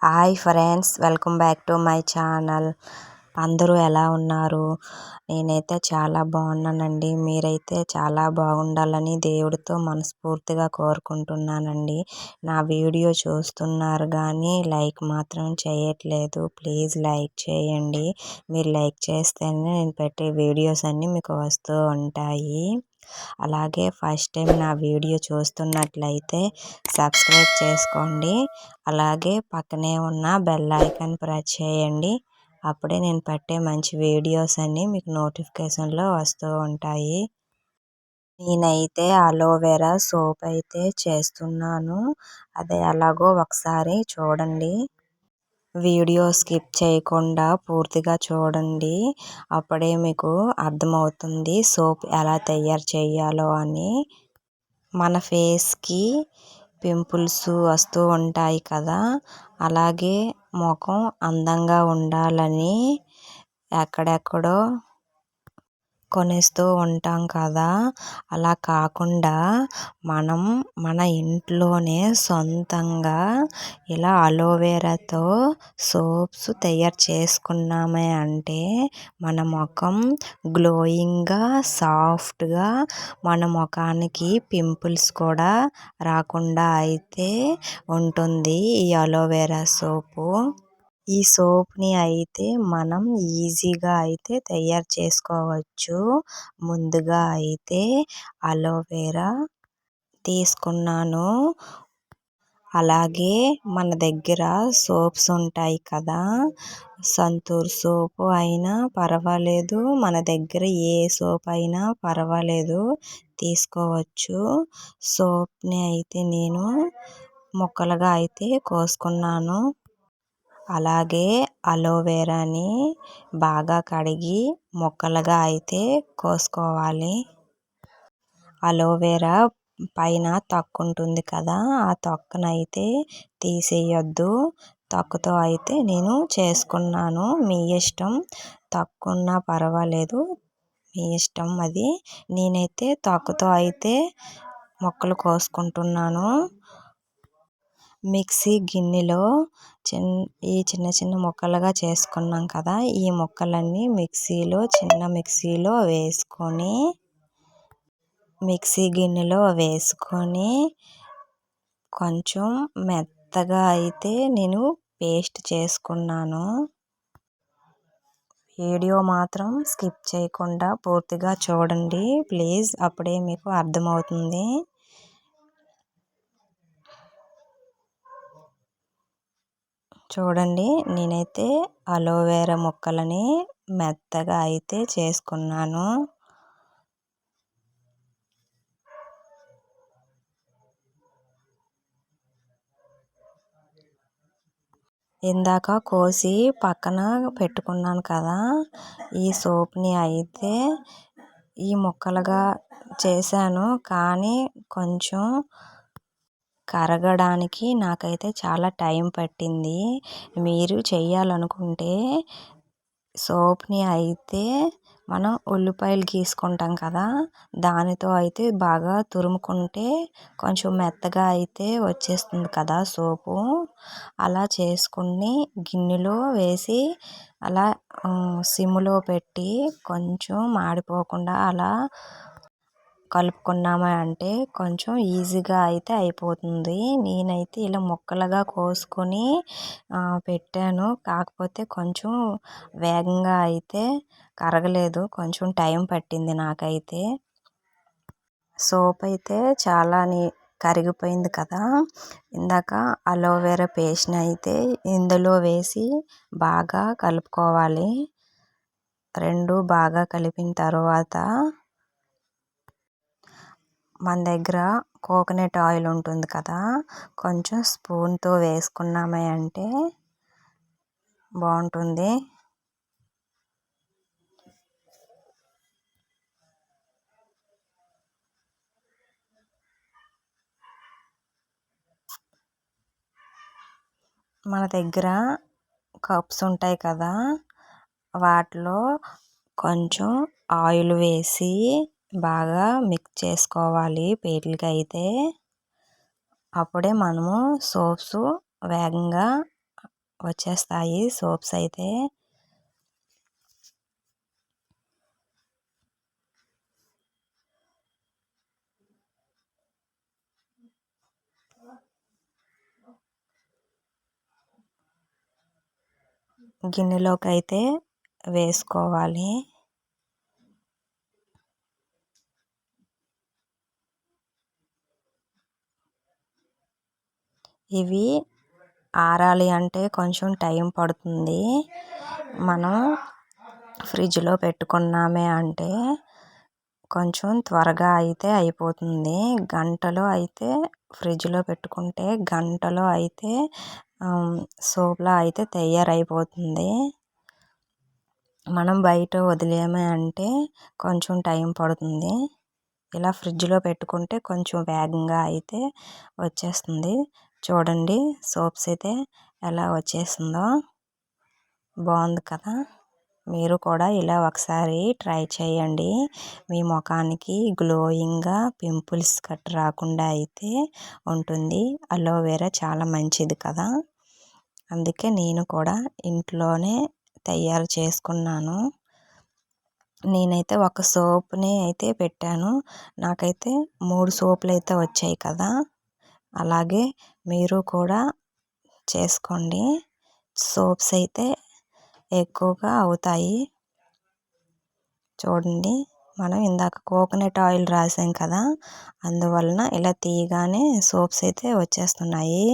Hi friends, welcome back to my channel. అందరూ ఎలా ఉన్నారు? నేనైతే చాలా బాగున్నానండి. మీరైతే చాలా బాగుండాలని దేవుడితో మనస్ఫూర్తిగా కోరుకుంటున్నానండి. నా వీడియో చూస్తున్నారు కానీ లైక్ మాత్రం చేయట్లేదు. ప్లీజ్ లైక్ చేయండి. మీరు లైక్ చేస్తేనే నేను పెట్టే వీడియోస్ అన్నీ మీకు వస్తూ ఉంటాయి. అలాగే ఫస్ట్ టైం నా వీడియో చూస్తున్నట్లయితే సబ్స్క్రైబ్ చేసుకోండి. అలాగే పక్కనే ఉన్న బెల్ ఐకాన్ ప్రెస్ చేయండి. అప్పుడే నేను పెట్టే మంచి వీడియోస్ అన్నీ మీకు నోటిఫికేషన్లో వస్తూ ఉంటాయి. నేనైతే అలోవెరా సోప్ అయితే చేస్తున్నాను. అది ఎలాగో ఒకసారి చూడండి. వీడియో స్కిప్ చేయకుండా పూర్తిగా చూడండి. అప్పుడే మీకు అర్థమవుతుంది సోప్ ఎలా తయారు చేయాలో అని. మన ఫేస్కి పింపుల్స్ వస్తూ ఉంటాయి కదా, అలాగే ముఖం అందంగా ఉండాలని ఎక్కడెక్కడో కొనేస్తూ ఉంటాం కదా, అలా కాకుండా మనం మన ఇంట్లోనే సొంతంగా ఇలా అలోవెరాతో సోప్స్ తయారు చేసుకున్నామే అంటే మన ముఖం గ్లోయింగ్గా సాఫ్ట్గా, మన ముఖానికి పింపుల్స్ కూడా రాకుండా అయితే ఉంటుంది ఈ అలోవెరా సోపు. ఈ సోప్ని అయితే మనం ఈజీగా అయితే తయారు చేసుకోవచ్చు. ముందుగా అయితే అలోవెరా తీసుకున్నాను. అలాగే మన దగ్గర సోప్స్ ఉంటాయి కదా, సంతూర్ సోపు అయినా పర్వాలేదు, మన దగ్గర ఏ సోప్ అయినా పర్వాలేదు, తీసుకోవచ్చు. సోప్ని అయితే నేను ముక్కలుగా అయితే కోసుకున్నాను. అలాగే అలోవెరాని బాగా కడిగి ముక్కలుగా అయితే కోసుకోవాలి. అలోవెరా పైన తొక్క ఉంటుంది కదా, ఆ తొక్కనైతే తీసేయొద్దు. తొక్కతో అయితే నేను చేసుకున్నాను. మీ ఇష్టం, తొక్క ఉన్నా పర్వాలేదు, మీ ఇష్టం అది. నేనైతే తొక్కతో అయితే ముక్కలు కోసుకుంటున్నాను. మిక్సీ గిన్నెలో ఈ చిన్న చిన్న ముక్కలుగా చేసుకున్నాం కదా, ఈ ముక్కలన్నీ చిన్న మిక్సీలో వేసుకొని మిక్సీ గిన్నెలో వేసుకొని కొంచెం మెత్తగా అయితే నేను పేస్ట్ చేసుకున్నాను. వీడియో మాత్రం స్కిప్ చేయకుండా పూర్తిగా చూడండి ప్లీజ్, అప్పుడే మీకు అర్థమవుతుంది. చూడండి, నేనైతే అలోవెరా ముక్కలని మెత్తగా అయితే చేసుకున్నాను. ఇందాక కోసి పక్కన పెట్టుకున్నాను కదా, ఈ సోప్ని అయితే ఈ ముక్కలుగా చేశాను. కానీ కొంచెం కరగడానికి నాకైతే చాలా టైం పట్టింది. మీరు చేయాలనుకుంటే సోప్ని అయితే మనం ఉల్లిపాయలు గీసుకుంటాం కదా, దానితో అయితే బాగా తురుముకుంటే కొంచెం మెత్తగా అయితే వచ్చేస్తుంది కదా సోపు. అలా చేసుకుని గిన్నెలో వేసి అలా సిమ్లో పెట్టి కొంచెం మాడిపోకుండా అలా కలుపుకున్నామా అంటే కొంచెం ఈజీగా అయితే అయిపోతుంది. నేనైతే ఇలా ముక్కలుగా కోసుకొని పెట్టాను. కాకపోతే కొంచెం వేగంగా అయితే కరగలేదు, కొంచెం టైం పట్టింది నాకైతే. సోప్ అయితే చాలా కరిగిపోయింది కదా. ఇందాక అలోవెరా పేస్ట్ని అయితే ఇందులో వేసి బాగా కలుపుకోవాలి. రెండు బాగా కలిపిన తర్వాత మన దగ్గర కోకోనట్ ఆయిల్ ఉంటుంది కదా, కొంచెం స్పూన్తో వేసుకున్నామే అంటే బాగుంటుంది. మన దగ్గర కప్స్ ఉంటాయి కదా, వాటిలో కొంచెం ఆయిల్ వేసి బాగా మిక్స్ చేసుకోవాలి పేట్లకి అయితే. అప్పుడే మనము సోప్స్ వేగంగా వచ్చేస్తాయి సోప్స్ అయితే. గిన్నెలోకి అయితే వేసుకోవాలి. ఇవి ఆరాలి అంటే కొంచెం టైం పడుతుంది. మనం ఫ్రిడ్జ్లో పెట్టుకున్నామే అంటే కొంచెం త్వరగా అయితే అయిపోతుంది. గంటలో అయితే ఫ్రిడ్జ్లో పెట్టుకుంటే గంటలో అయితే సోప్లా అయితే తయారైపోతుంది. మనం బయట వదిలేమే అంటే కొంచెం టైం పడుతుంది. ఇలా ఫ్రిడ్జ్లో పెట్టుకుంటే కొంచెం వేగంగా అయితే వచ్చేస్తుంది. చూడండి సోప్స్ అయితే ఎలా వచ్చేసిందో, బాగుంది కదా. మీరు కూడా ఇలా ఒకసారి ట్రై చేయండి. మీ ముఖానికి గ్లోయింగ్గా పింపుల్స్ కట్ రాకుండా అయితే ఉంటుంది. అలోవెరా చాలా మంచిది కదా, అందుకే నేను కూడా ఇంట్లోనే తయారు చేసుకున్నాను. నేనైతే ఒక సోప్ని అయితే పెట్టాను. నాకైతే 3 సోపులు అయితే వచ్చాయి కదా. అలాగే మీరు కూడా చేసుకోండి. సోప్స్ అయితే ఎక్కువగా అవుతాయి. చూడండి, మనం ఇందాక కోకోనట్ ఆయిల్ రాసాం కదా, అందువలన ఇలా తీయగానే సోప్స్ అయితే వచ్చేస్తున్నాయి.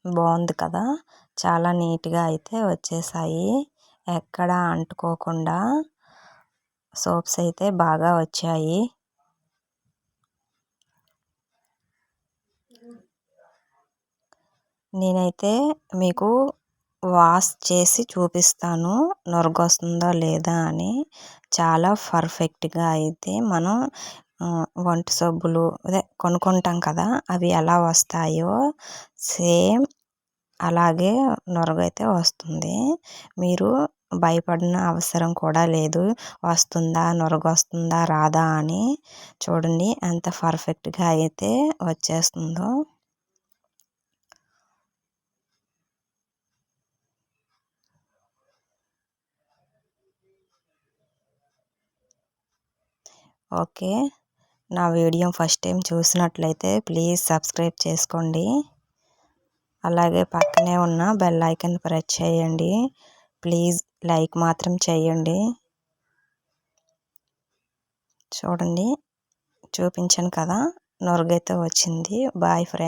బాగుంది కదా, చాలా నీట్గా అయితే వచ్చేసాయి. ఎక్కడ అంటుకోకుండా సోప్స్ అయితే బాగా వచ్చాయి. నేనైతే మీకు వాష్ చేసి చూపిస్తాను నొరగొస్తుందా లేదా అని. చాలా పర్ఫెక్ట్గా అయితే మనం వంట సబ్బులు అదే కొనుక్కుంటాం కదా, అవి ఎలా వస్తాయో సేమ్ అలాగే నొరగైతే వస్తుంది. మీరు భయపడిన అవసరం కూడా లేదు, వస్తుందా నొరగొస్తుందా రాదా అని. చూడండి ఎంత పర్ఫెక్ట్గా అయితే వచ్చేస్తుందో. ఓకే, నా వీడియో ఫస్ట్ టైం చూసినట్లయితే ప్లీజ్ సబ్స్క్రైబ్ చేసుకోండి. అలాగే పక్కనే ఉన్న బెల్ ఐకాన్ ప్రెస్ చేయండి. ప్లీజ్ లైక్ మాత్రం చేయండి. చూడండి, చూపించాను కదా, నొరగైతే వచ్చింది. Bye friends.